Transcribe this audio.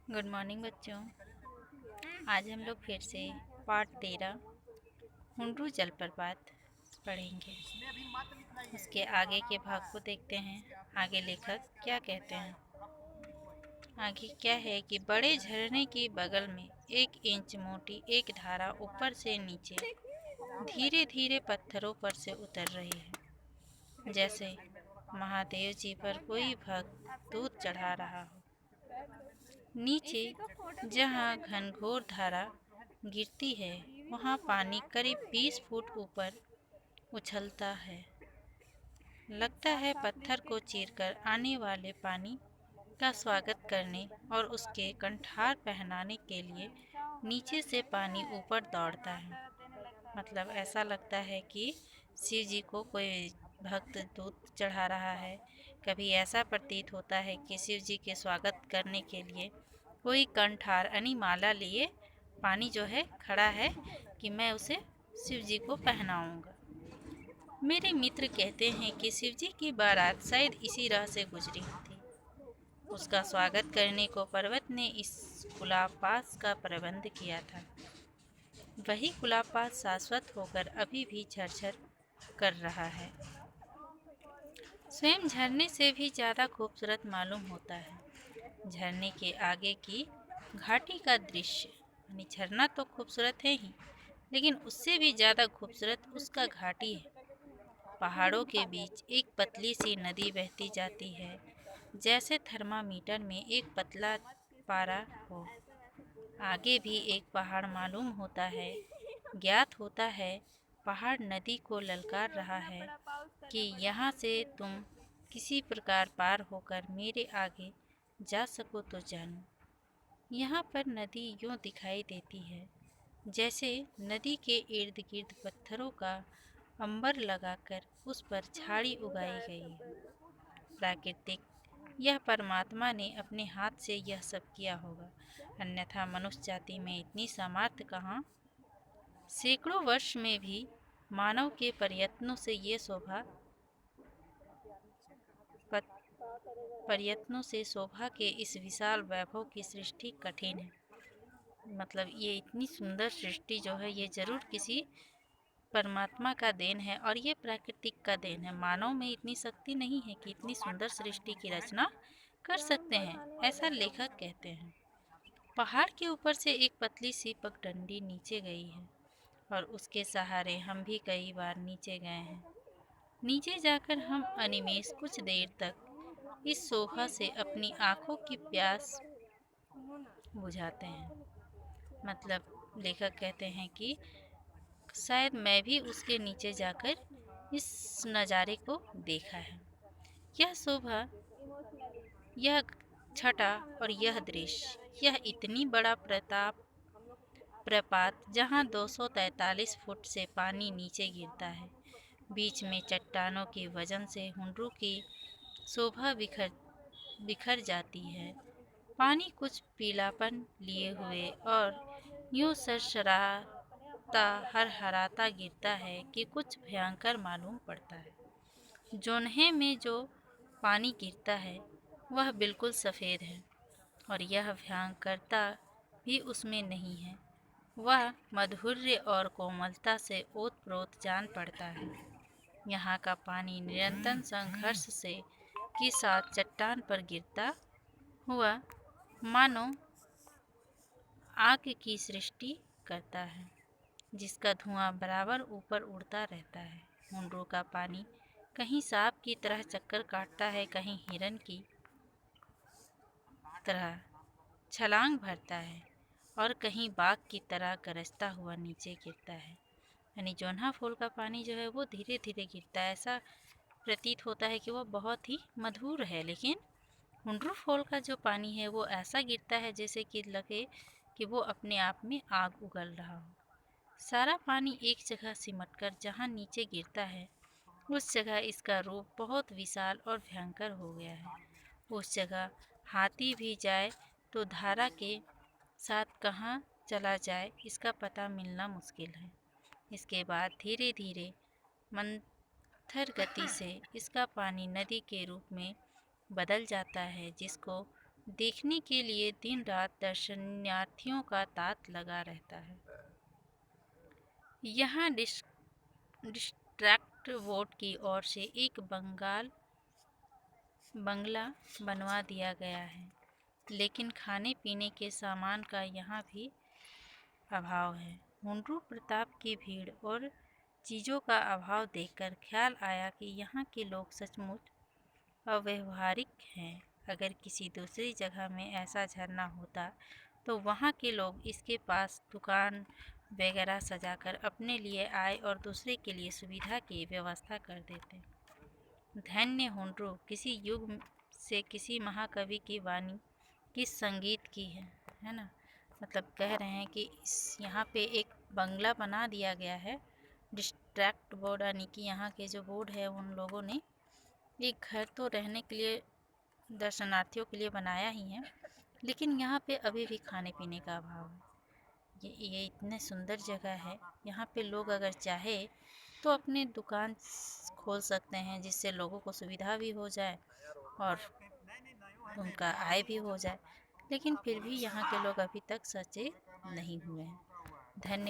Good morning बच्चों। आज हम लोग फिर से पार्ट 13 हुंड्रू जलप्रपात पढ़ेंगे। उसके आगे के भाग को देखते हैं। आगे लेखक क्या कहते हैं। आगे क्या है कि बड़े झरने के बगल में 1 इंच मोटी एक धारा ऊपर से नीचे धीरे धीरे पत्थरों पर से उतर रही है, जैसे महादेव जी पर कोई भक्त दूध चढ़ा रहा हो। नीचे जहाँ घनघोर धारा गिरती है वहाँ पानी करीब 20 फुट ऊपर उछलता है। लगता है पत्थर को चीरकर आने वाले पानी का स्वागत करने और उसके कंठार पहनाने के लिए नीचे से पानी ऊपर दौड़ता है। मतलब ऐसा लगता है कि शिव जी को कोई भक्त दूध चढ़ा रहा है। कभी ऐसा प्रतीत होता है कि शिव जी के स्वागत करने के लिए कोई कंठार यानी माला लिए पानी जो है खड़ा है कि मैं उसे शिव जी को पहनाऊंगा। मेरे मित्र कहते हैं कि शिव जी की बारात शायद इसी राह से गुजरी थी। उसका स्वागत करने को पर्वत ने इस कुलापास का प्रबंध किया था। वही कुलापास शाश्वत होकर अभी भी झरझर कर रहा है। स्वयं झरने से भी ज़्यादा खूबसूरत मालूम होता है झरने के आगे की घाटी का दृश्य। यानी झरना तो खूबसूरत है ही, लेकिन उससे भी ज़्यादा खूबसूरत उसका घाटी है। पहाड़ों के बीच एक पतली सी नदी बहती जाती है, जैसे थर्मामीटर में एक पतला पारा हो। आगे भी एक पहाड़ मालूम होता है। ज्ञात होता है पहाड़ नदी को ललकार रहा है कि यहाँ से तुम किसी प्रकार पार होकर मेरे आगे जा सको तो जानो। यहाँ पर नदी यूँ दिखाई देती है जैसे नदी के इर्द गिर्द पत्थरों का अंबर लगाकर उस पर झाड़ी उगाई गई है। प्राकृतिक यह परमात्मा ने अपने हाथ से यह सब किया होगा, अन्यथा मनुष्य जाति में इतनी सामर्थ्य कहाँ। सैकड़ों वर्ष में भी मानव के प्रयत्नों से शोभा के इस विशाल वैभव की सृष्टि कठिन है। मतलब ये इतनी सुंदर सृष्टि जो है ये जरूर किसी परमात्मा का देन है और ये प्राकृतिक का देन है। मानव में इतनी शक्ति नहीं है कि इतनी सुंदर सृष्टि की रचना कर सकते हैं, ऐसा लेखक कहते हैं। पहाड़ के ऊपर से एक पतली सी पगडंडी नीचे गई है और उसके सहारे हम भी कई बार नीचे गए हैं। नीचे जाकर हम अनिमेष कुछ देर तक इस शोभा से अपनी आँखों की प्यास बुझाते हैं। मतलब लेखक कहते हैं कि शायद मैं भी उसके नीचे जाकर इस नज़ारे को देखा है। यह शोभा, यह छटा और यह दृश्य, यह इतनी बड़ा प्रपात जहाँ 243 फुट से पानी नीचे गिरता है। बीच में चट्टानों के वजन से हुंड्रू की शोभा बिखर जाती है। पानी कुछ पीलापन लिए हुए और यूं सरसराता हरहराता गिरता है कि कुछ भयंकर मालूम पड़ता है। जोन्हे में जो पानी गिरता है वह बिल्कुल सफ़ेद है और यह भयंकरता भी उसमें नहीं है। वह माधुर्य और कोमलता से ओतप्रोत जान पड़ता है। यहाँ का पानी निरंतर संघर्ष से के साथ चट्टान पर गिरता हुआ मानो आग की सृष्टि करता है, जिसका धुआं बराबर ऊपर उड़ता रहता है। हुंड्रू का पानी कहीं सांप की तरह चक्कर काटता है, कहीं हिरन की तरह छलांग भरता है और कहीं बाघ की तरह गरजता हुआ नीचे गिरता है। यानी जोन्हा फूल का पानी जो है वो धीरे धीरे गिरता है। ऐसा प्रतीत होता है कि वो बहुत ही मधुर है, लेकिन हुंड्रू फॉल का जो पानी है वो ऐसा गिरता है जैसे कि लगे कि वो अपने आप में आग उगल रहा हो। सारा पानी एक जगह सिमटकर जहाँ नीचे गिरता है उस जगह इसका रूप बहुत विशाल और भयंकर हो गया है। उस जगह हाथी भी जाए तो धारा के साथ कहाँ चला जाए इसका पता मिलना मुश्किल है। इसके बाद धीरे धीरे मंथर गति से इसका पानी नदी के रूप में बदल जाता है, जिसको देखने के लिए दिन रात दर्शनार्थियों का तांता लगा रहता है। यहाँ डिस्ट्रिक्ट बोर्ड की ओर से एक बंगला बनवा दिया गया है, लेकिन खाने पीने के सामान का यहाँ भी अभाव है। हुंड्रू प्रताप की भीड़ और चीज़ों का अभाव देखकर ख्याल आया कि यहाँ के लोग सचमुच अव्यवहारिक हैं। अगर किसी दूसरी जगह में ऐसा झरना होता तो वहाँ के लोग इसके पास दुकान वगैरह सजाकर अपने लिए आय और दूसरे के लिए सुविधा की व्यवस्था कर देते। धन्य हुंड्रू, किसी युग से किसी महाकवि की वाणी किस संगीत की है ना। मतलब कह रहे हैं कि इस यहाँ पे एक बंगला बना दिया गया है। डिस्ट्रिक्ट बोर्ड यानी कि यहाँ के जो बोर्ड है उन लोगों ने एक घर तो रहने के लिए दर्शनार्थियों के लिए बनाया ही है, लेकिन यहाँ पे अभी भी खाने पीने का अभाव है। ये इतने सुंदर जगह है, यहाँ पे लोग अगर चाहे तो अपने दुकान खोल सकते हैं, जिससे लोगों को सुविधा भी हो जाए और उनका आय भी हो जाए। लेकिन फिर भी यहाँ के लोग अभी तक सचेत नहीं हुए हैं। धन्यवाद।